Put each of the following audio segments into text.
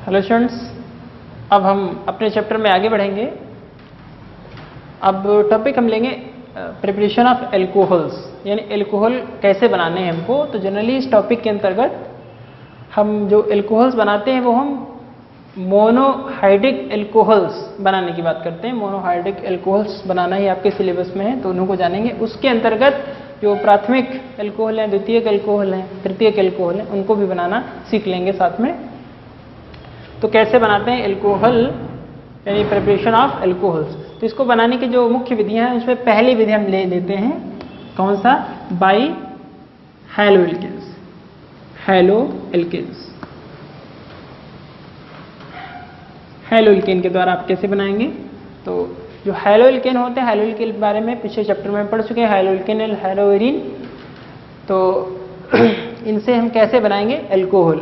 Hello students, अब हम अपने चैप्टर में आगे बढ़ेंगे। अब टॉपिक हम लेंगे प्रिपरेशन ऑफ एल्कोहल्स, यानी एल्कोहल कैसे बनाने हैं हमको। तो जनरली इस टॉपिक के अंतर्गत हम जो एल्कोहल्स बनाते हैं वो हम मोनोहाइड्रिक एल्कोहल्स बनाने की बात करते हैं। मोनोहाइड्रिक एल्कोहल्स बनाना ही आपके सिलेबस में है, तो उन्हों को जानेंगे। उसके अंतर्गत जो प्राथमिक एल्कोहल हैं, द्वितीयक एल्कोहल हैं, तृतीयक एल्कोहल हैं, उनको भी बनाना सीख लेंगे साथ में। तो कैसे बनाते हैं एल्कोहल, यानी प्रिपरेशन ऑफ एल्कोहल्स। तो इसको बनाने की जो मुख्य विधियां हैं उसमें पहली विधि हम ले लेते हैं, कौन सा, by haloalkanes. Haloalkanes, haloalkane के द्वारा आप कैसे बनाएंगे। तो जो हैलो एल्केन होते हैं, हैलो एल्केन के बारे में पिछले चैप्टर में पढ़ चुके हैं, हैलो एल्केन, हैलोएरिन। तो इनसे हम कैसे बनाएंगे एल्कोहल।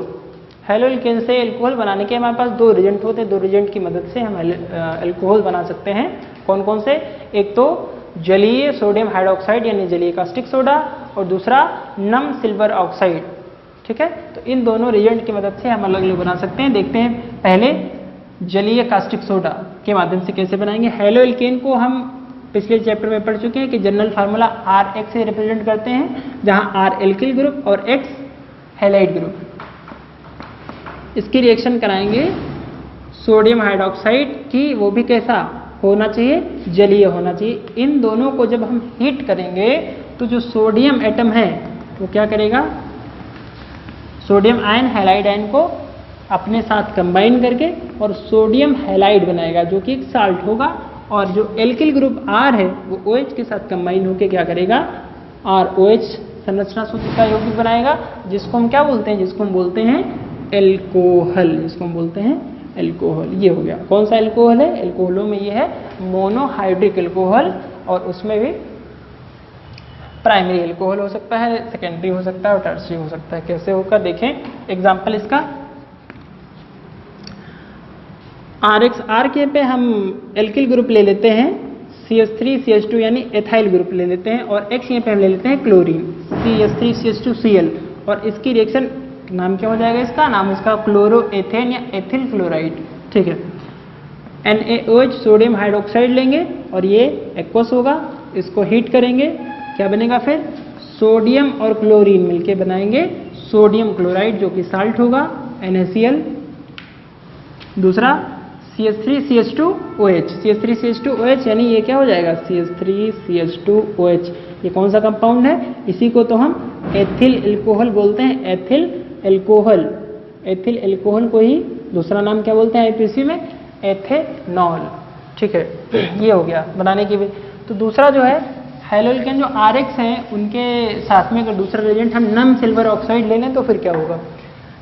हैलो एल्केन से एल्कोहल बनाने के हमारे पास दो रिजेंट होते हैं, दो रिजेंट की मदद से हम एल्कोहल बना सकते हैं। कौन कौन से, एक तो जलीय सोडियम हाइड्रोक्साइड यानी जलीय कास्टिक सोडा, और दूसरा नम सिल्वर ऑक्साइड। ठीक है, तो इन दोनों रिजेंट की मदद से हम अलग अलग बना सकते हैं। देखते हैं पहले जलीय कास्टिक सोडा के माध्यम से कैसे बनाएंगे। हैलो एल्केन को हम पिछले चैप्टर में पढ़ चुके हैं कि जनरल फार्मूला Rx से रिप्रेजेंट करते हैं, जहां R एल्किल ग्रुप और X हैलाइड ग्रुप। इसकी रिएक्शन कराएंगे सोडियम हाइड्रोक्साइड की, वो भी कैसा होना चाहिए, जलीय होना चाहिए। इन दोनों को जब हम हीट करेंगे तो जो सोडियम एटम है वो क्या करेगा, सोडियम आयन हैलाइड आयन को अपने साथ कंबाइन करके और सोडियम हैलाइड बनाएगा, जो कि एक साल्ट होगा। और जो एल्किल ग्रुप R है वो OH के साथ कंबाइन होकर क्या करेगा, ROH संरचना सूत्र का यौगिक बनाएगा, जिसको हम क्या बोलते हैं, जिसको हम बोलते हैं एल्कोहल, जिसको हम बोलते हैं एल्कोहल। ये हो गया। कौन सा एल्कोहल है, एल्कोहलों में ये है मोनोहाइड्रिक एल्कोहल, और उसमें भी प्राइमरी एल्कोहल हो सकता है, सेकेंडरी हो सकता है और टर्सरी हो सकता है। कैसे होगा देखें एग्जाम्पल इसका। RX, R के पे हम एल्किल ग्रुप ले लेते हैं, CH3 CH2 यानी एथाइल ग्रुप ले लेते हैं, और X यहाँ पे हम ले लेते हैं क्लोरीन, CH3 CH2 Cl। और इसकी रिएक्शन नाम क्या हो जाएगा, इसका नाम इसका क्लोरोएथेन या एथिल क्लोराइड। ठीक है, NaOH सोडियम हाइड्रोक्साइड लेंगे और ये एक्वस होगा। इसको हीट करेंगे, क्या बनेगा फिर, सोडियम और क्लोरीन मिलके बनाएंगे सोडियम क्लोराइड, जो कि साल्ट होगा, NaCl। दूसरा CH3 CH2OH, CH3 CH2OH यानी ये क्या हो जाएगा, CH3 CH2OH। ये कौन सा कंपाउंड है, इसी को तो हम एथिल एल्कोहल बोलते हैं, एथिल एल्कोहल। एथिल एल्कोहल को ही दूसरा नाम क्या बोलते हैं IPC में, एथेनॉल। ठीक है, ये हो गया बनाने की भी। तो दूसरा जो है हैलो एल्केन जो RX हैं, उनके साथ में अगर दूसरा रिएजेंट हम नम सिल्वर ऑक्साइड ले लें तो फिर क्या होगा।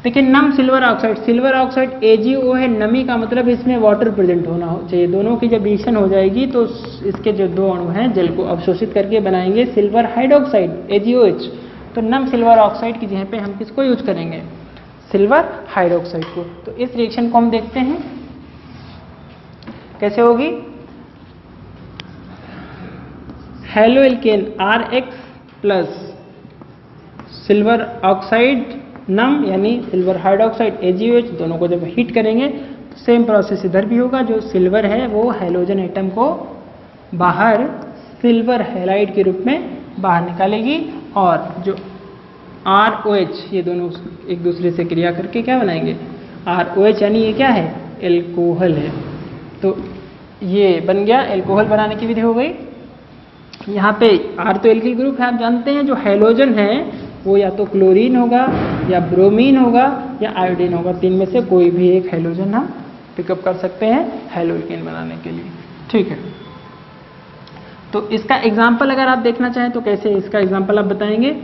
देखिए नम silver oxide, silver oxide AgO है, नमी का मतलब इसमें वाटर प्रेजेंट होना चाहिए। दोनों की जब रिएक्शन हो जाएगी तो इसके जो दो अणु हैं जल को अवशोषित करके बनाएंगे सिल्वर हाइड्रोक्साइड AgOH। तो नम सिल्वर ऑक्साइड की जगह पे हम किसको यूज करेंगे, सिल्वर हाइड्रोक्साइड को। तो इस रिएक्शन को हम देखते हैं कैसे होगी। Haloalkane RX plus silver oxide नम यानी सिल्वर हाइड्रोक्साइड AgOH, दोनों को जब हीट करेंगे तो सेम प्रोसेस इधर भी होगा। जो सिल्वर है वो हैलोजन एटम को बाहर सिल्वर हैलाइड के रूप में बाहर निकालेगी, और जो ROH, ये दोनों एक दूसरे से क्रिया करके क्या बनाएंगे, ROH यानी ये क्या है, एल्कोहल है। तो ये बन गया, एल्कोहल बनाने की विधि हो गई। यहाँ पे R तो एल्किल ग्रुप है, आप जानते हैं। जो हैलोजन है वो या तो क्लोरीन होगा या ब्रोमीन होगा या आयोडीन होगा, तीन में से कोई भी एक हैलोजन हम पिकअप कर सकते हैं हैलो एल्केन बनाने के लिए। ठीक है, तो इसका एग्जाम्पल अगर आप देखना चाहें तो कैसे इसका एग्जाम्पल आप बताएंगे।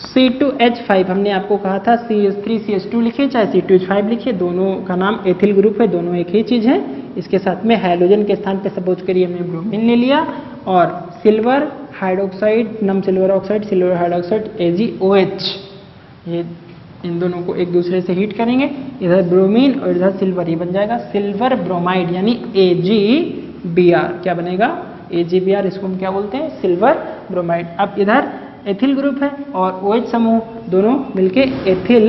C2H5 हमने आपको कहा था CH3 CH2 लिखिए, चाहे C2H5 लिखिए, दोनों का नाम एथिल ग्रुप है, दोनों एक ही चीज़ है। इसके साथ में हैलोजन के स्थान पे सपोज करिए हमने ब्रोमीन ले लिया, और सिल्वर हाइड्रोक्साइड, नम silver oxide, silver hydroxide AgOH, ये इन दोनों को एक दूसरे से हीट करेंगे, इधर ब्रोमीन और इधर सिल्वर, ये बन जाएगा सिल्वर ब्रोमाइड यानी AgBr। क्या बनेगा, AgBr, इसको हम क्या बोलते हैं, सिल्वर ब्रोमाइड। अब इधर एथिल ग्रुप है और OH समूह, दोनों मिलके एथिल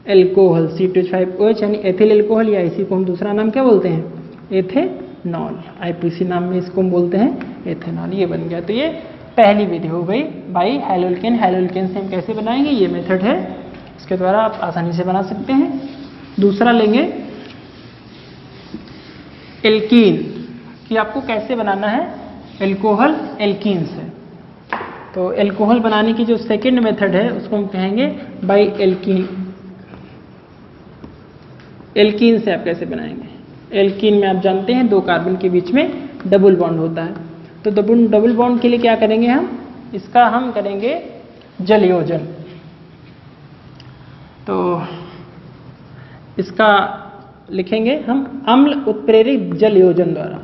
एल्कोहल C2H5OH यानी एथिल एल्कोहल, या इसी को हम दूसरा नाम क्या बोलते हैं, एथेनॉल। IPC नाम में इसको हम बोलते हैं एथेनॉल। ये बन गया। तो ये पहली विधि हो गई बाई हैलोल्केन। हैलोल्केन से हम कैसे बनाएंगे, ये मेथड है, इसके द्वारा आप आसानी से बना सकते हैं। दूसरा लेंगे एल्कीन, कि आपको कैसे बनाना है एल्कोहल एल्कीन से। तो एल्कोहल बनाने की जो सेकंड मेथड है उसको हम कहेंगे बाई एल्कीन। एल्कीन से आप कैसे बनाएंगे, एल्कीन में आप जानते हैं 2 कार्बन के बीच में डबल बॉन्ड होता है। तो डबल बॉन्ड के लिए क्या करेंगे हम, इसका हम करेंगे जलयोजन। तो इसका लिखेंगे हम अम्ल उत्प्रेरित जलयोजन द्वारा।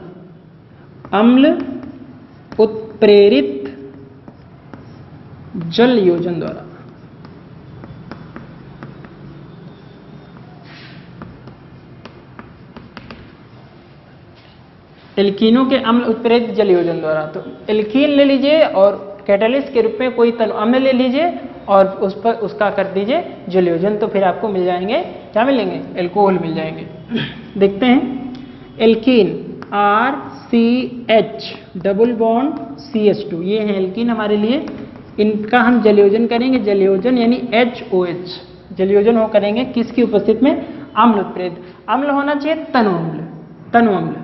अम्ल उत्प्रेरित जल योजन द्वारा। एल्कीनों के अम्ल उत्प्रेरित जल योजन द्वारा। तो एल्कीन ले लीजिए और कैटालिस्ट के रूप में कोई तनु अम्ल ले लीजिए और उस पर उसका कर दीजिए जल योजन, तो फिर आपको मिल जाएंगे, क्या मिलेंगे, एल्कोहल मिल जाएंगे। देखते हैं alkene RCH double bond CH2, ये है एल्कीन हमारे लिए। इनका हम जलयोजन करेंगे, जलयोजन यानी HOH जलयोजन हो करेंगे किसकी उपस्थिति में, अम्ल उत्प्रेरित। अम्ल होना चाहिए तनु अम्ल। तनु अम्ल,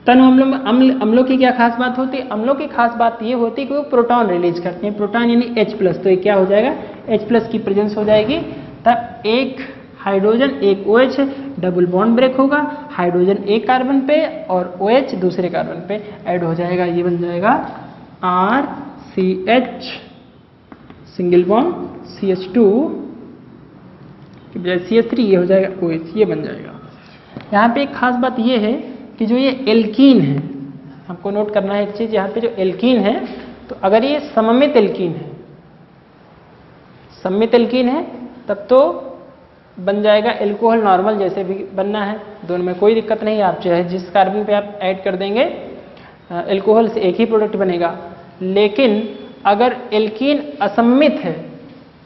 तनु अम्लों में अम्लों की क्या खास बात होती है, अम्लों की खास बात ये होती है कि वो प्रोटॉन रिलीज करते हैं, प्रोटॉन यानी H+। तो ये क्या हो जाएगा, H+ की प्रेजेंस हो जाएगी, तब एक हाइड्रोजन एक OH डबल बॉन्ड ब्रेक होगा, हाइड्रोजन एक कार्बन पे और OH दूसरे कार्बन पे ऐड हो जाएगा। ये बन जाएगा RCH सिंगल बॉन्ड CH2 की बजाय CH3, ये हो जाएगा OH, ये बन जाएगा। यहाँ पे एक खास बात ये है कि जो ये एल्कीन है, हमको नोट करना है एक चीज, यहाँ पे जो एल्कीन है, तो अगर ये सममित एल्कीन है, सममित एल्कीन है, तब तो बन जाएगा एल्कोहल नॉर्मल जैसे भी बनना है, दोनों में कोई दिक्कत नहीं है। आप चाहे जिस कार्बन पे आप ऐड कर देंगे एल्कोहल से एक ही प्रोडक्ट बनेगा। लेकिन अगर एल्कीन असम्मित है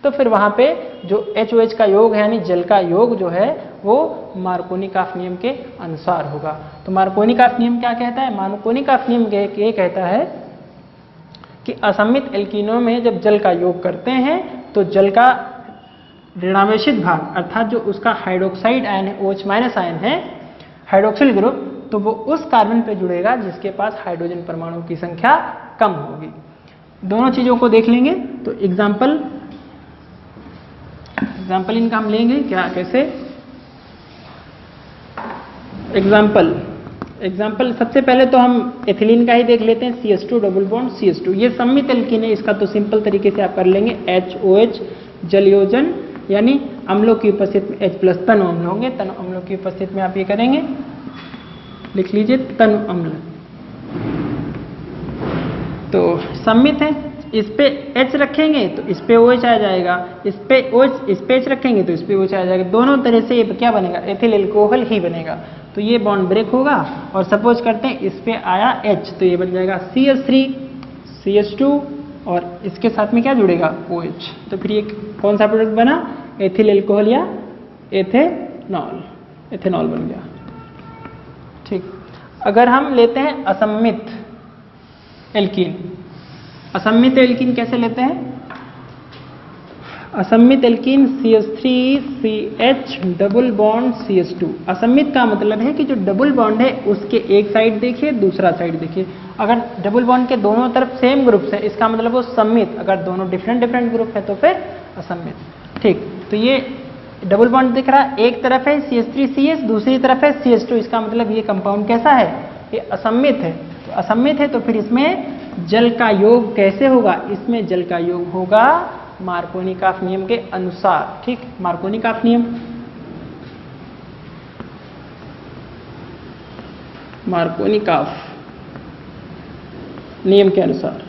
तो फिर वहां पे जो HOH का योग है यानी जल का योग जो है वो मार्कोनिकॉफ नियम के अनुसार होगा। तो मार्कोनिकॉफ नियम क्या कहता है, मार्कोनिकॉफ नियम ये कहता है कि असम्मित एल्कीनों में जब जल का योग करते हैं तो जल का ऋणावेशित भाग अर्थात जो उसका हाइड्रोक्साइड आयन है, OH- आयन है, हाइड्रोक्सिल ग्रुप, तो वो उस कार्बन पे जुड़ेगा जिसके पास हाइड्रोजन परमाणु की संख्या कम होगी। दोनों चीजों को देख लेंगे। तो एग्जाम्पल इनका हम लेंगे क्या, कैसे एग्जाम्पल सबसे पहले तो हम एथिलीन का ही देख लेते हैं, CH2 डबल बॉन्ड CH2, ये सम्मित एल्कीन है, इसका तो सिंपल तरीके से आप कर लेंगे HOH जलयोजन यानी अम्लों की उपस्थिति में H+ तनु अम्ल होंगे, तनु अम्लों की उपस्थिति में आप ये करेंगे, लिख लीजिए तनु अम्ल। तो सम्मित है, इस पे H रखेंगे तो इस पे OH आ जाएगा, इस पे H रखेंगे तो इस पे OH आ जाएगा। दोनों तरह से ये क्या बनेगा, एथिल एल्कोहल ही बनेगा। तो ये बॉन्ड ब्रेक होगा और सपोज करते हैं इस पे आया H, तो ये बन जाएगा CH3 CH2 और इसके साथ में क्या जुड़ेगा, OH। तो फिर ये कौन सा प्रोडक्ट बना, एथिल एल्कोहल या एथेनॉल बन गया। ठीक। अगर हम लेते हैं असम्मित एल्कीन, असम्मित एल्कीन कैसे लेते हैं, असम्मित alkene CH3CH double bond CH2। असम्मित का मतलब है कि जो डबल बॉन्ड है उसके एक साइड देखिए, दूसरा साइड देखिए। अगर डबल बॉन्ड के दोनों तरफ सेम ग्रुप्स है इसका मतलब वो सम्मित, अगर दोनों डिफरेंट ग्रुप है तो फिर असम्मित। ठीक। तो ये डबल बॉन्ड दिख रहा है, एक तरफ है CH3CH, दूसरी तरफ है CH2, इसका मतलब ये कंपाउंड कैसा है, ये असम्मित है। तो असम्मित है तो फिर इसमें जल का योग कैसे होगा, इसमें जल का योग होगा मार्कोनिकॉफ नियम के अनुसार। ठीक, मार्कोनिकॉफ नियम, मार्कोनिकॉफ नियम के अनुसार।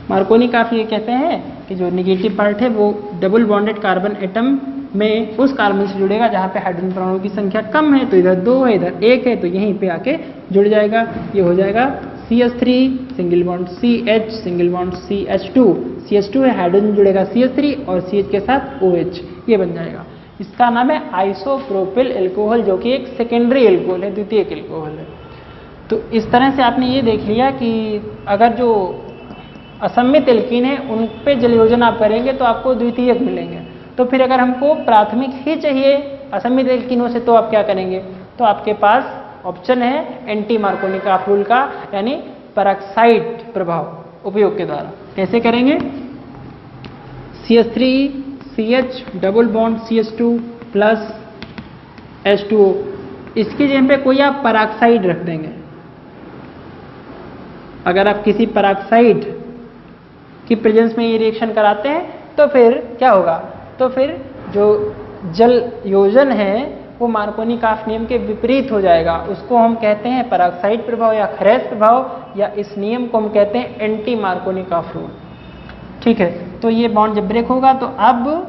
मार्कोनिकॉफ ये कहते हैं कि जो निगेटिव पार्ट है वो डबल बॉन्डेड कार्बन एटम में उस कार्बन से जुड़ेगा जहां पे हाइड्रोजन परमाणु की संख्या कम है, तो इधर 2 है इधर 1 है, तो यहीं पे आके जुड़ जाएगा। ये हो जाएगा CH3 single bond CH single bond CH2, CH2 है हाइड्रोजन जुड़ेगा CH3 और CH के साथ OH, ये बन जाएगा। इसका नाम है आइसोप्रोपिल एल्कोहल, जो कि एक सेकेंडरी एल्कोहल है, द्वितीयक एल्कोहल है। तो इस तरह से आपने ये देख लिया कि अगर जो असम्मित एल्कीन है उन पे जल योजना आप करेंगे तो आपको द्वितीयक मिलेंगे। तो फिर अगर हमको प्राथमिक ही चाहिए असम्मित एल्कीनों से तो आप क्या करेंगे, तो आपके पास ऑप्शन है एंटी मार्कोनिकॉफ रूल का, यानी पेरोक्साइड प्रभाव उपयोग के द्वारा। कैसे करेंगे, CH3 CH double bond CH2 plus H2O, इसकी जगह पे कोई आप पेरोक्साइड रख देंगे। अगर आप किसी पेरोक्साइड की प्रेजेंस में ये रिएक्शन कराते हैं तो फिर क्या होगा, तो फिर जो जल योजन है वो मार्कोनिकॉफ नियम के विपरीत हो जाएगा। उसको हम कहते हैं पेरोक्साइड प्रभाव या खरेस प्रभाव, या इस नियम को हम कहते हैं एंटी मार्कोनिकॉफ रूल। ठीक है, तो ये बॉन्ड जब ब्रेक होगा तो अब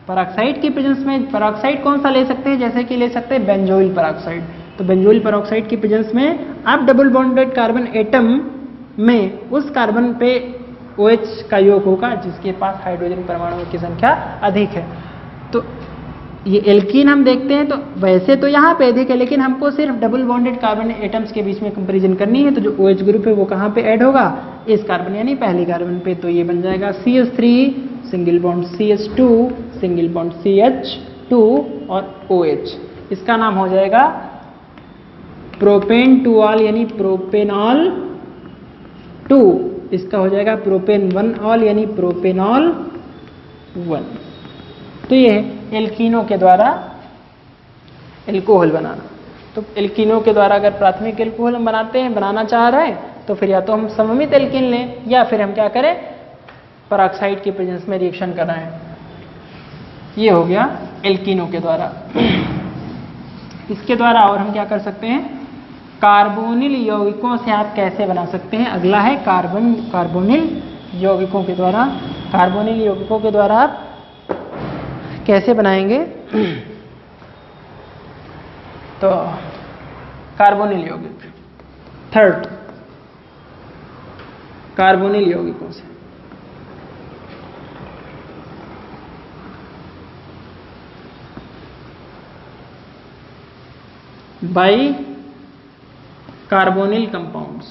पेरोक्साइड की प्रेजेंस में पेरोक्साइड कौन सा ले सकते हैं, जैसे कि ले सकते हैं बेंजोइल पेरोक्साइड। तो बेंजोइल पेरोक्साइड की प्रेजेंस में आप डबल बॉन्डेड कार्बन एटम में उस कार्बन पे OH का योग होगा जिसके पास हाइड्रोजन परमाणुओं की संख्या अधिक है। तो ये एल्कीन हम देखते हैं तो वैसे तो यहाँ पे अधिक है, लेकिन हमको सिर्फ डबल बॉन्डेड कार्बन एटम्स के बीच में कंपैरिजन करनी है। तो जो OH ग्रुप है वो कहाँ पे ऐड होगा, इस कार्बन यानी पहली कार्बन पे। तो ये बन जाएगा CH3 single bond CH2 single bond CH2 और OH। इसका नाम हो जाएगा प्रोपेन 2 ऑल यानी प्रोपेनॉल 2। इसका हो जाएगा प्रोपेन 1 ऑल यानी प्रोपेनॉल 1। तो ये है एल्कीनों के द्वारा एल्कोहल बनाना। तो एल्कीनों के द्वारा अगर प्राथमिक एल्कोहल हम बनाना चाह रहे हैं तो फिर या तो हम सममित एल्कीन लें या फिर हम क्या करें, पेरोक्साइड की प्रेजेंस में रिएक्शन कराएं। ये हो गया एल्कीनों के द्वारा। इसके द्वारा और हम क्या कर सकते हैं, कार्बोनिल यौगिकों से आप कैसे बना सकते हैं। अगला है कार्बोनिल यौगिकों के द्वारा। कार्बोनिल यौगिकों के द्वारा आप कैसे बनाएंगे, तो कार्बोनिल यौगिक थर्ड कार्बोनिल यौगिकों से by carbonyl compounds.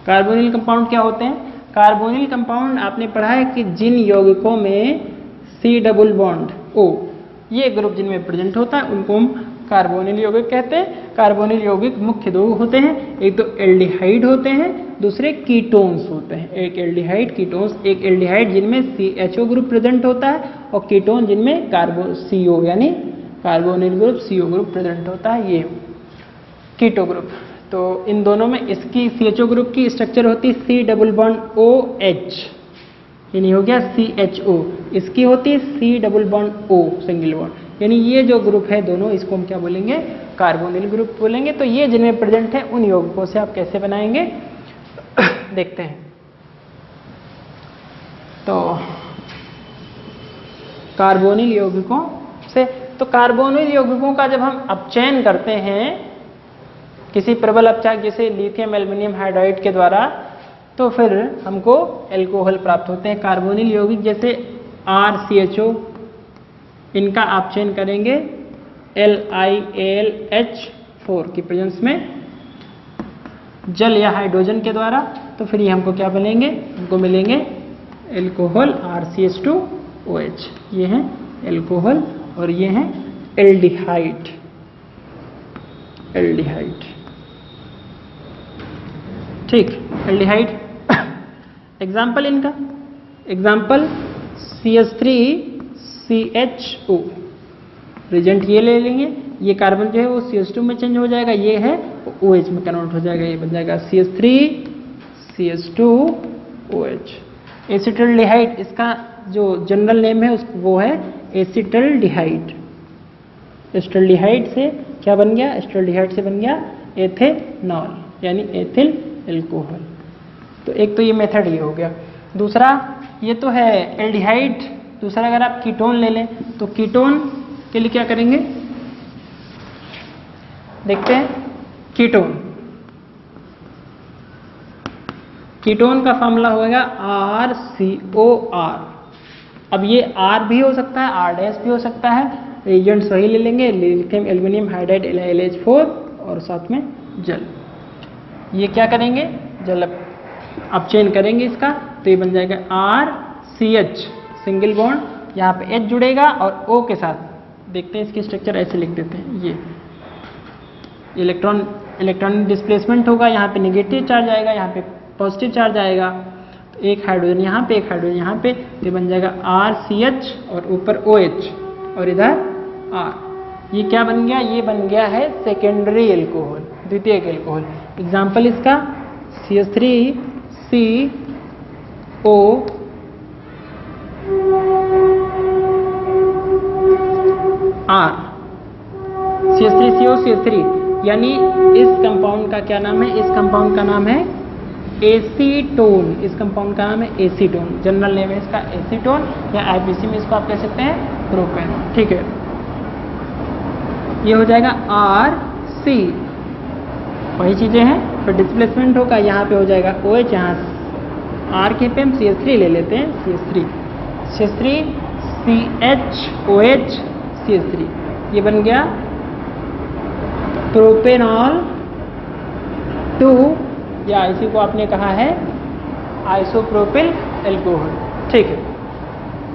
Carbonyl compound क्या होते हैं, कार्बोनिल कंपाउंड आपने पढ़ा है कि जिन यौगिकों में C डबल बॉन्ड O ये ग्रुप जिनमें प्रेजेंट होता है उनको हम कार्बोनिल यौगिक कहते हैं। कार्बोनिल यौगिक मुख्य दो होते हैं, एक तो एल्डिहाइड होते हैं, दूसरे कीटोन्स होते हैं। एक एल्डिहाइड कीटोन्स, एक एल्डिहाइड जिनमें CHO ग्रुप प्रेजेंट होता है और कीटोन जिनमें CO यानी carbonyl group CO group present होता है, ये कीटो ग्रुप। तो इन दोनों में इसकी CHO ग्रुप की स्ट्रक्चर होती है C डबल बॉन्ड OH यानी हो गया CHO। इसकी होती है C double bond O single bond, यानी ये जो ग्रुप है दोनों, इसको हम क्या बोलेंगे, कार्बोनिल ग्रुप बोलेंगे। तो ये जिनमें प्रेजेंट है उन यौगिकों से आप कैसे बनाएंगे देखते हैं। तो कार्बोनिल यौगिकों से, तो कार्बोनिल यौगिकों का जब हम अपचयन करते हैं किसी प्रबल अपचायक जैसे लिथियम एल्युमिनियम हाइड्राइड के द्वारा, तो फिर हमको एल्कोहल प्राप्त होते हैं। कार्बोनिल यौगिक जैसे RCHO, इनका अपचयन करेंगे LiAlH4 की प्रेजेंस में जल या हाइड्रोजन के द्वारा, तो फिर ये हमको क्या बनेंगे, हमको मिलेंगे एल्कोहल RCH2OH। ये हैं एल्कोहल और ये हैं एल्डिहाइड। ठीक, एल्डिहाइड एग्जाम्पल इनका, एग्जाम्पल CH3CHO प्रेजेंट ये ले लेंगे, ये कार्बन जो है वो CH2 में चेंज हो जाएगा, ये है OH में कन्वर्ट हो जाएगा, ये बन जाएगा CH3CH2OH। एसिटल्डिहाइड इसका जो जनरल नेम है वो है एसिटल्डिहाइड। एसिटल्डिहाइड से क्या बन गया, एसिटल्डिहाइड से बन गया एथेनॉल यानी एथिल एल्कोहल। तो एक तो ये मेथड ये हो गया। दूसरा ये तो है एल्डिहाइड, दूसरा अगर आप कीटोन ले लें तो कीटोन के लिए क्या करेंगे देखते हैं। कीटोन कीटोन का फॉर्मूला होगा RCOR। अब ये R भी हो सकता है, R डैश भी हो सकता है, रिएजेंट्स वही ले लेंगे, लिथियम एल्यूमिनियम हाइड्राइड LiLH4 और साथ में जल। ये क्या करेंगे, जल अब चेंज करेंगे इसका, तो ये बन जाएगा RCH सिंगल बॉन्ड, यहाँ पे H जुड़ेगा और O के साथ, देखते हैं इसकी स्ट्रक्चर ऐसे लिख देते हैं। ये इलेक्ट्रॉनिक डिस्प्लेसमेंट होगा, यहाँ पे नेगेटिव चार्ज आएगा, यहाँ पे पॉजिटिव चार्ज आएगा, तो एक हाइड्रोजन यहाँ पे, एक हाइड्रोजन यहाँ पे, ये बन जाएगा RCH और ऊपर OH और इधर R। ये क्या बन गया, ये बन गया है सेकेंडरी एल्कोहल, द्वितीयक एल्कोहल। एग्जाम्पल इसका CH3CO R, CH3CO यानी इस कंपाउंड का क्या नाम है, इस कंपाउंड का नाम है एसीटोन। इस कंपाउंड का नाम है एसीटोन, जनरल नेम है इसका एसीटोन, या आईपीसी में इसको आप कह सकते हैं प्रोपेनॉल। ठीक है, ये हो जाएगा RC, वही चीजें हैं। फिर डिस्प्लेसमेंट होगा, यहाँ पे हो जाएगा OH, यहाँ R के पे हम CH3 ले लेते हैं, CH3 CHOH CH3, ये बन गया प्रोपेनॉल 2, या इसी को आपने कहा है आइसोप्रोपिल एल्कोहल। ठीक है,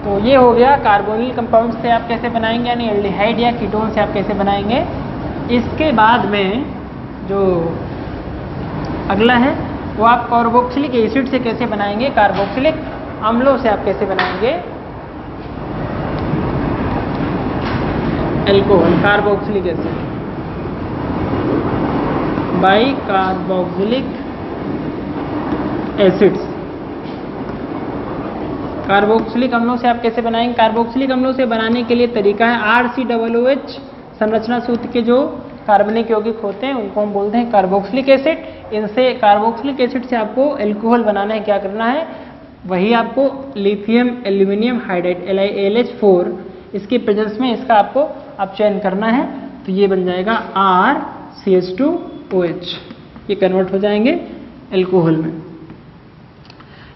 तो ये हो गया कार्बोनिल कंपाउंड से आप कैसे बनाएंगे, यानी एल्डिहाइड या कीटोन से आप कैसे बनाएंगे। इसके बाद में जो अगला है वो आप कार्बोक्सिलिक एसिड से कैसे बनाएंगे, कार्बोक्सिलिक अम्लों से आप कैसे बनाएंगे alcohol, carboxylic acid by carboxylic acids. Carboxylic अम्लों से आप कैसे बनाएंगे, कार्बोक्सिलिक अम्लों से बनाने के लिए तरीका है RCOOH संरचना सूत्र के जो कार्बनिक यौगिक होते हैं उनको हम बोलते हैं कार्बोक्सिलिक एसिड। इनसे कार्बोक्सिलिक एसिड से आपको एल्कोहल बनाना है, क्या करना है, वही आपको लिथियम एल्यूमिनियम हाइड्राइड LiLH4 इसके प्रेजेंस में इसका आपको अब चयन करना है, तो ये बन जाएगा RCH2OH, ये कन्वर्ट हो जाएंगे एल्कोहल में।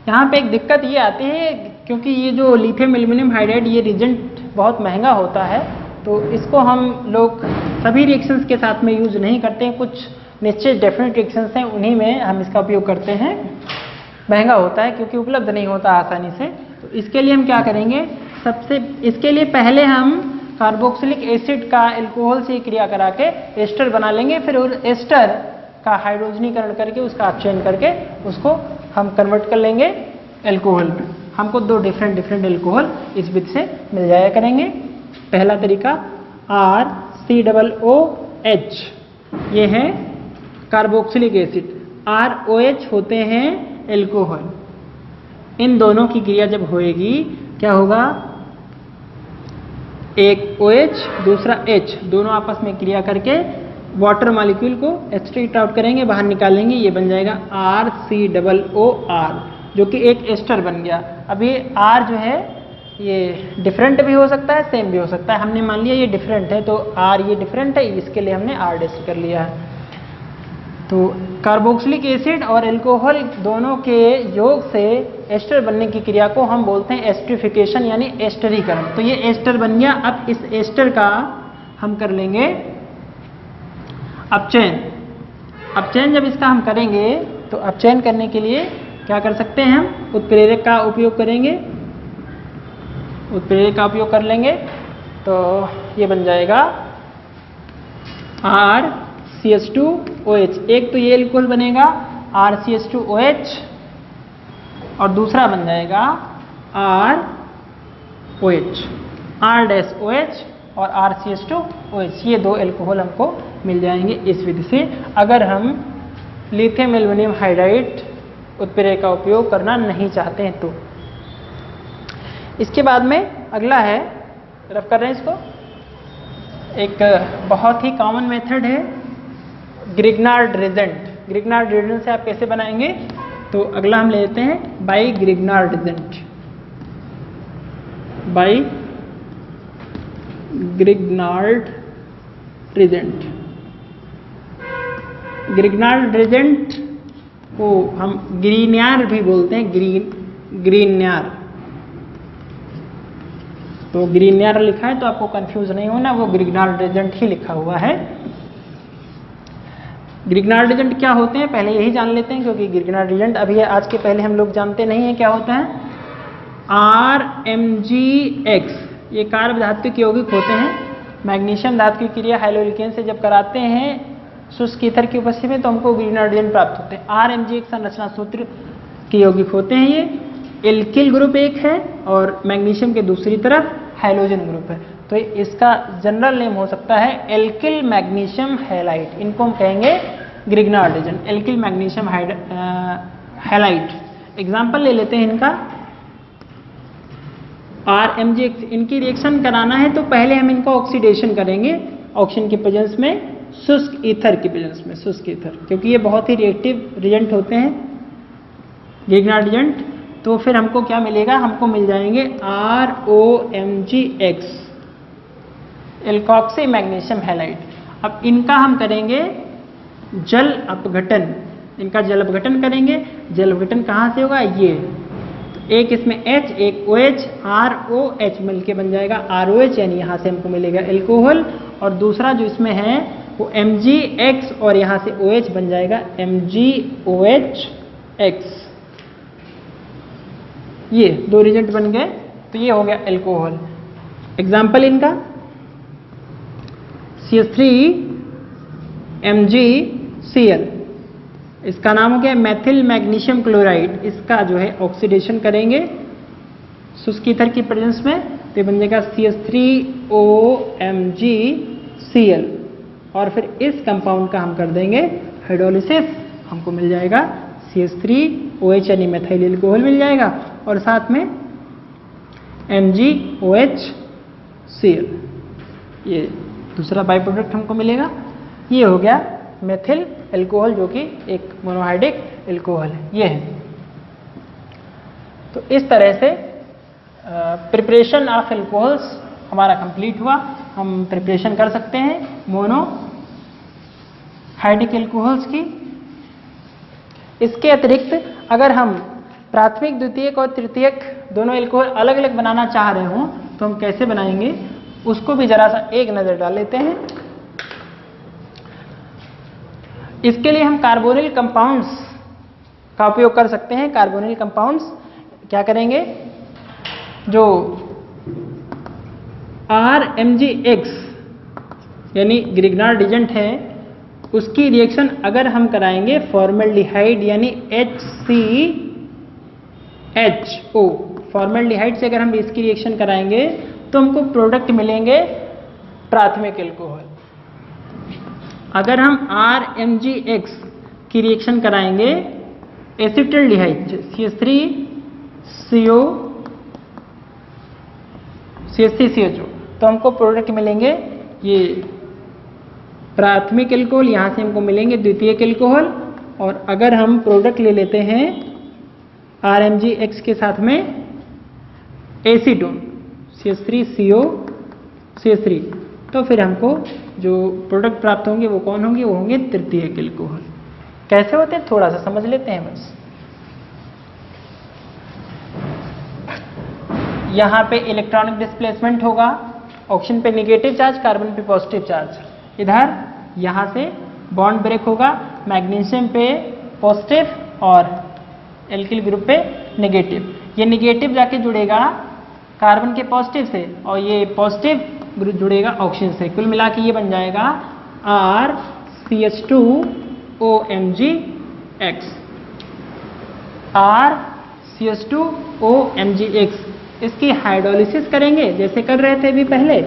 यहाँ पे एक दिक्कत ये आती है, क्योंकि ये जो लिथियम एल्यूमिनियम हाइड्राइड ये रिएजेंट बहुत महंगा होता है, तो इसको हम लोग सभी रिएक्शंस के साथ में यूज नहीं करते हैं, कुछ निश्चित डेफिनेट रिएक्शंस हैं उन्हीं में हम इसका उपयोग करते हैं। महंगा होता है क्योंकि उपलब्ध नहीं होता आसानी से, तो इसके लिए हम क्या करेंगे, इसके लिए पहले हम कार्बोक्सिलिक एसिड का एल्कोहल से क्रिया करा के एस्टर बना लेंगे, फिर उस एस्टर का हाइड्रोजनीकरण करके उसका अपचयन करके उसको हम कन्वर्ट कर लेंगे एल्कोहल में। हमको दो डिफरेंट एल्कोहल इस विधि से मिल जाया करेंगे। पहला तरीका RCOOH, ये है कार्बोक्सिलिक एसिड, ROH होते हैं एल्कोहल। इन दोनों की क्रिया जब होएगी क्या होगा, एक OH दूसरा H, दोनों आपस में क्रिया करके वाटर मॉलिक्यूल को एक्सट्रैक्ट आउट करेंगे, बाहर निकालेंगे, ये बन जाएगा RCOOR, जो कि एक एस्टर बन गया। अब ये R जो है ये डिफरेंट भी हो सकता है, सेम भी हो सकता है। हमने मान लिया ये डिफरेंट है, तो R ये डिफरेंट है, इसके लिए हमने R डैश कर लिया है। तो कार्बोक्सिलिक एसिड और एल्कोहल दोनों के योग से एस्टर बनने की क्रिया को हम बोलते हैं एस्टरिफिकेशन, यानी एस्टरीकरण। तो ये एस्टर बन गया। अब इस एस्टर का हम कर लेंगे अपचयन। अपचयन जब इसका हम करेंगे तो अपचयन करने के लिए क्या कर सकते हैं, हम उत्प्रेरक का उपयोग करेंगे, उत्प्रेरक का उपयोग कर लेंगे। तो ये बन जाएगा RCH2OH। एक तो ये एल्कोहल बनेगा RCH2OH और दूसरा बन जाएगा ROH, R-OH और RCH2OH। ये दो एल्कोहल हमको मिल जाएंगे इस विधि से, अगर हम लिथियम एल्यूमिनियम हाइड्राइड उत्प्रेरक का उपयोग करना नहीं चाहते हैं तो। इसके बाद में अगला है, रफ कर रहे हैं इसको, एक बहुत ही कॉमन मेथड है ग्रिग्नार्ड रिएजेंट। ग्रिग्नार्ड रिएजेंट से आप कैसे बनाएंगे, तो अगला हम ले लेते हैं by Grignard reagent. By Grignard reagent. Grignard reagent को हम ग्रीनयार भी बोलते हैं, ग्रीनयार। तो ग्रीनयार लिखा है तो आपको कंफ्यूज नहीं होना, वो ग्रिग्नार्ड रिएजेंट ही लिखा हुआ है। ग्रिग्नार्ड रिएजेंट क्या होते हैं पहले यही जान लेते हैं, क्योंकि ग्रिग्नार्ड रिएजेंट अभी आज के पहले हम लोग जानते नहीं है क्या होता है। RMgX ये कार्ब धात्विक यौगिक होते हैं। मैग्नीशियम धातु की क्रिया हाइड्रोलिकेन से जब कराते हैं शुष्क ईथर की उपस्थिति में तो हमको ग्रिग्नार्ड रिएजेंट प्राप्त होते हैं। RMgX संरचना सूत्र के यौगिक होते हैं। ये एल्किल ग्रुप एक है और मैग्नीशियम के दूसरी तरफ हाइड्रोजन ग्रुप है, तो इसका जनरल नेम हो सकता है एल्किल मैग्नीशियम हैलाइड। इनको हम कहेंगे Grignard reagent, alkyl magnesium halide. Example ले लेते हैं इनका। RMgX इनकी रिएक्शन कराना है तो पहले हम इनका ऑक्सीडेशन करेंगे ऑक्सीजन की प्रेजेंस में, शुष्क ईथर की प्रेजेंस में, शुष्क ईथर, क्योंकि ये बहुत ही रिएक्टिव रिएजेंट होते हैं ग्रिग्नार्ड रिएजेंट। तो फिर हमको क्या मिलेगा, हमको मिल जाएंगे ROMgX एल्कोक्सी मैग्नीशियम हैलाइड। अब इनका हम करेंगे जल अपघटन, इनका जल अपघटन करेंगे। जल अपघटन कहाँ से होगा, ये तो एक इसमें H एक OH, ROH मिलके बन जाएगा ROH, यानी यहाँ से हमको मिलेगा एल्कोहल, और दूसरा जो इसमें है वो MgX और यहाँ से OH बन जाएगा MgOHX। ये दो रिएजेंट बन गए, तो ये हो गया एल्कोहल। एग्जाम्पल इनका CH3MgCl, इसका नाम हो गया मेथिल मैग्नीशियम क्लोराइड। इसका जो है ऑक्सीडेशन करेंगे शुष्क ईथर की प्रेजेंस में, तो बन जाएगा CH3OMgCl, और फिर इस कंपाउंड का हम कर देंगे हाइड्रोलिसिस, हमको मिल जाएगा CH3OH यानी मेथिल एल्कोहल मिल जाएगा, और साथ में MgOHCl, ये दूसरा बाई प्रोडक्ट हमको मिलेगा। ये हो गया मेथिल एल्कोहल जो कि एक मोनोहाइड्रिक एल्कोहल है, ये है। तो इस तरह से प्रिपरेशन ऑफ एल्कोहल्स हमारा कंप्लीट हुआ। हम प्रिपरेशन कर सकते हैं मोनोहाइड्रिक एल्कोहल्स की। इसके अतिरिक्त अगर हम प्राथमिक, द्वितीयक और तृतीयक दोनों एल्कोहल अलग अलग बनाना चाह रहे हों तो हम कैसे बनाएंगे, उसको भी जरा सा एक नज़र डाल लेते हैं। इसके लिए हम कार्बोनिल कंपाउंड्स का उपयोग कर सकते हैं। कार्बोनिल कंपाउंड्स क्या करेंगे, जो RMgX यानी ग्रिग्नार्ड रिएजेंट है उसकी रिएक्शन अगर हम कराएंगे फॉर्मल्डिहाइड यानी HCHO, फॉर्मल्डिहाइड से अगर हम इसकी रिएक्शन कराएंगे तो हमको प्रोडक्ट मिलेंगे प्राथमिक एल्कोहल। अगर हम RMgX की रिएक्शन कराएंगे एसिटल्डिहाइड CH3CHO तो हमको प्रोडक्ट मिलेंगे ये प्राथमिक एल्कोहल, यहाँ से हमको मिलेंगे द्वितीयक एल्कोहल। और अगर हम प्रोडक्ट ले लेते हैं RMgX के साथ में एसीटोन CH3COCH3, तो फिर हमको जो प्रोडक्ट प्राप्त होंगे वो कौन होंगे, वो होंगे तृतीयक एल्कोहल। कैसे होते हैं थोड़ा सा समझ लेते हैं बस। यहाँ पे इलेक्ट्रॉनिक डिस्प्लेसमेंट होगा, ऑक्सीजन पे निगेटिव चार्ज, कार्बन पे पॉजिटिव चार्ज। इधर यहाँ से बॉन्ड ब्रेक होगा, मैग्नीशियम पे पॉजिटिव और एल्किल ग्रुप पे नेगेटिव। ये नेगेटिव जाके जुड़ेगा कार्बन के पॉजिटिव से और ये पॉजिटिव ग्रुप जुड़ेगा ऑक्सीजन से। कुल मिला के ये बन जाएगा RCH2OMgX। RCH2OMgX इसकी हाइड्रोलिसिस करेंगे जैसे कर रहे थे अभी पहले,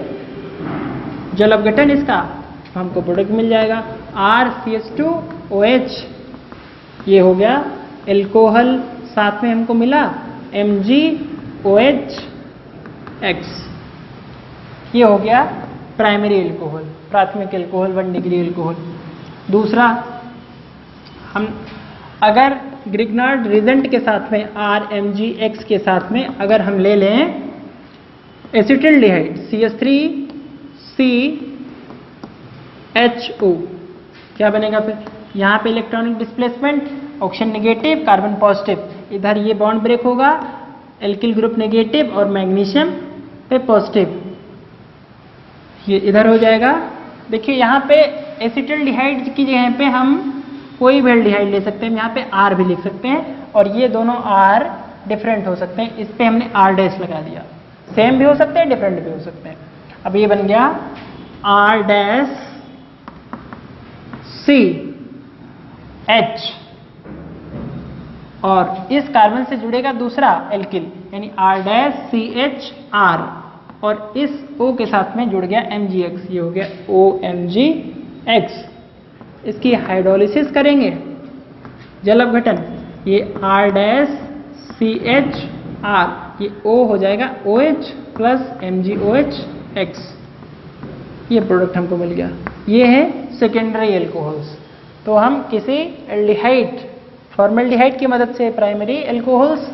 जल अपघटन इसका, तो हमको प्रोडक्ट मिल जाएगा RCH2OH। ये हो गया एल्कोहल, साथ में हमको मिला MgOHX। ये हो गया प्राइमरी एल्कोहल, प्राथमिक एल्कोहल, 1 डिग्री एल्कोहल। दूसरा, हम अगर ग्रिग्नार्ड रिएजेंट के साथ में RMgX के साथ में अगर हम ले लें एसिटल्डिहाइड CH3CHO, क्या बनेगा फिर, यहाँ पे electronic displacement oxygen negative, carbon positive. इधर ये बॉन्ड ब्रेक होगा, एल्किल ग्रुप नेगेटिव और मैग्नीशियम पे पॉजिटिव, ये इधर हो जाएगा। देखिए यहाँ पे एसिटल्डिहाइड की जगह पे हम कोई भी एल्डिहाइड ले सकते हैं, यहाँ पे R भी लिख सकते हैं और ये दोनों R डिफरेंट हो सकते हैं, इस पे हमने R डैश लगा दिया। सेम भी हो सकते हैं, डिफरेंट भी हो सकते हैं। अब ये बन गया R डैश C H और इस कार्बन से जुड़ेगा दूसरा एल्किल यानी R डैश CH R और इस O के साथ में जुड़ गया MgX, ये हो गया OMgX। इसकी हाइड्रोलिसिस करेंगे, जल अपघटन, ये R डैश CH R, ये O हो जाएगा OH प्लस MgOH X, ये प्रोडक्ट हमको मिल गया। ये है सेकेंडरी एल्कोहल्स। तो हम किसी एल्डिहाइड, फॉर्मल्डिहाइड की मदद से प्राइमरी एल्कोहल्स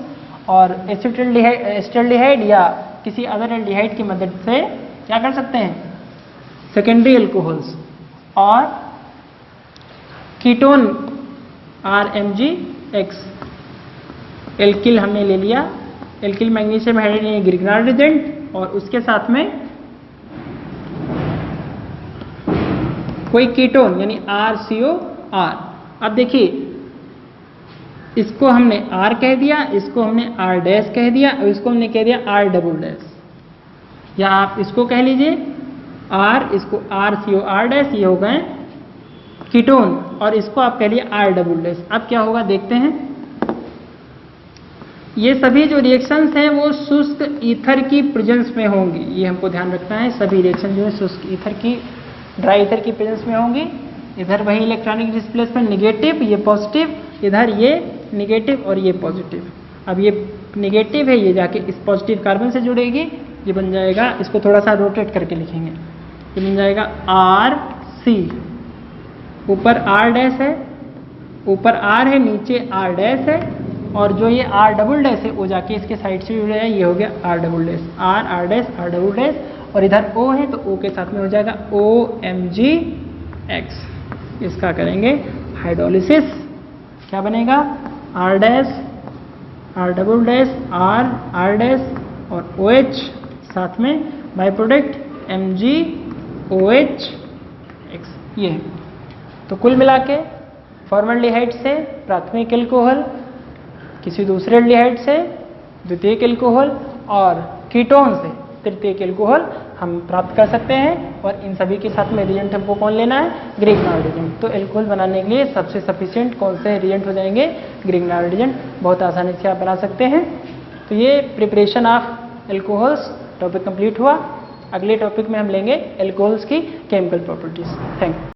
और एसिटल्डिहाइड या किसी अदर एल्डिहाइड की मदद से क्या कर सकते हैं, सेकेंडरी एल्कोहल्स। और कीटोन RMgX, एल्किल हमने ले लिया, alkyl magnesium hydrogen Grignard agent और उसके साथ में कोई कीटोन यानी RCOR। अब देखिए इसको हमने R कह दिया, इसको हमने R डैश कह दिया और इसको हमने कह दिया R डबल डैश, या आप इसको कह लीजिए R, इसको RCOR डैश, ये हो गए कीटोन और इसको आप कह लिए R डबल डैश। अब क्या होगा देखते हैं। ये सभी जो रिएक्शंस हैं वो शुष्क ईथर की प्रेजेंस में होंगी, ये हमको ध्यान रखना है। सभी रिएक्शन जो है शुष्क ईथर की, ड्राई ईथर की प्रेजेंस में होंगी। इधर वही इलेक्ट्रॉनिक डिस्प्लेसमेंट नेगेटिव, ये पॉजिटिव, इधर ये नेगेटिव और ये पॉजिटिव। अब ये नेगेटिव है, ये जाके इस पॉजिटिव कार्बन से जुड़ेगी, ये बन जाएगा, इसको थोड़ा सा रोटेट करके लिखेंगे, ये बन जाएगा RC, ऊपर R डैश है, ऊपर R है, नीचे R डैश है और जो ये R डबल डैश है वो जाके इसके साइड से जुड़ जाए, ये हो गया R double dash, R dash R double dash और इधर O है तो O के साथ में हो जाएगा OMgX। इसका करेंगे हाइड्रोलिसिस, क्या बनेगा R dash R double dash R dash और OH साथ में बाई प्रोडक्ट MgOH X, ये है। तो कुल मिला के फॉर्मल्डिहाइड से प्राथमिक एल्कोहल, किसी दूसरे एल्डिहाइड से द्वितीयक एल्कोहल और कीटोन से तृतीयक एल्कोहल हम प्राप्त कर सकते हैं। और इन सभी के साथ में रिएजेंट हमको कौन लेना है, ग्रिग्नार्ड एजेंट। तो एल्कोहल बनाने के लिए सबसे सफिशिएंट कौन से रिएजेंट हो जाएंगे, ग्रिग्नार्ड एजेंट। बहुत आसानी से आप बना सकते हैं। तो ये preparation of alcohols topic complete हुआ। अगले टॉपिक में हम लेंगे एल्कोहल्स की केमिकल प्रॉपर्टीज। Thank you.